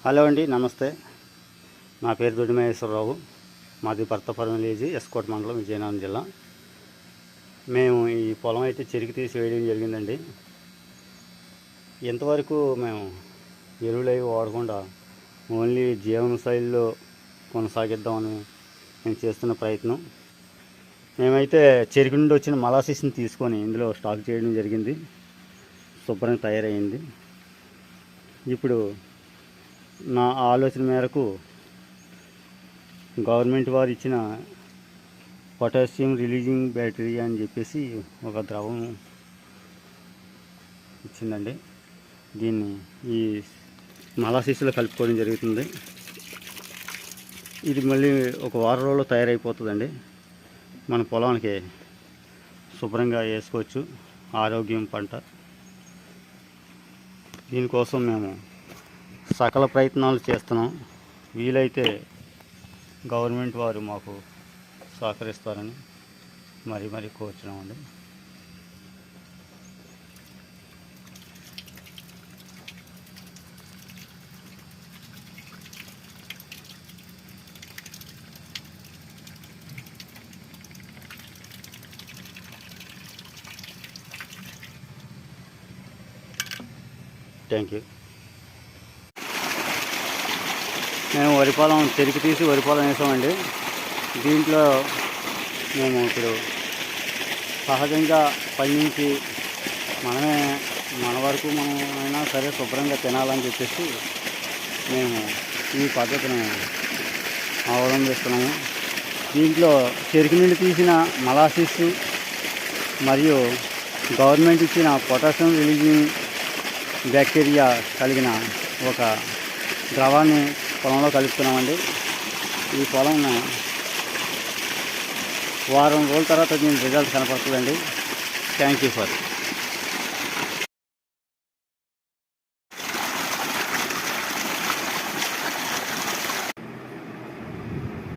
Hello అండి, నమస్తే. నా పేరు దొడ్డి మహేశ్వరరావు. మాది భర్తపురం విలేజ్, ఎస్కోట్ మండలం, విజయనగరం జిల్లా. మేము ఈ పొలం అయితే చెరికి తీసి వేయడం జరిగిందండి. ఇంతవరకు మేము ఎరువులు అవి వాడకుండా ఓన్లీ జీవన శైలిలో కొనసాగిద్దామని మేము చేస్తున్న ప్రయత్నం. మేమైతే చెరికి నుండి వచ్చిన మలాసిస్ని తీసుకొని ఇందులో స్టాక్ చేయడం జరిగింది. శుభ్రంగా తయారైంది. ఇప్పుడు నా ఆలోచన మేరకు గవర్నమెంట్ వారు ఇచ్చిన పొటాషియం రిలీజింగ్ బ్యాటరీ అని చెప్పేసి ఒక ద్రవం ఇచ్చిందండి. దీన్ని ఈ మలాసిస్లో కలుపుకోవడం జరుగుతుంది. ఇది మళ్ళీ ఒక వారం రోజుల్లో తయారైపోతుందండి. మన పొలానికి శుభ్రంగా వేసుకోవచ్చు. ఆరోగ్యం పంట. దీనికోసం మేము సకల ప్రయత్నాలు చేస్తున్నాం. వీలైతే గవర్నమెంట్ వారు మాకు సహకరిస్తారని మరీ కోరుచున్నామండి. Thank you. మేము వరి పొలం చెరికి తీసి వరి పొలం వేసామండి. దీంట్లో మేము ఇప్పుడు సహజంగా పండించి మన వరకు మనమైనా సరే శుభ్రంగా తినాలని చెప్పేసి మేము ఈ పద్ధతిని అవలంబిస్తున్నాము. దీంట్లో చెరికి నుండి తీసిన మలాసిస్ మరియు గవర్నమెంట్ ఇచ్చిన పొటాషియం రిలీజింగ్ బ్యాక్టీరియా కలిగిన ఒక ద్రవాన్ని పొలంలో కలుపుతున్నామండి. ఈ పొలం వారం రోజుల తర్వాత దీని రిజల్ట్ కనపడుతుందండి. Thank you for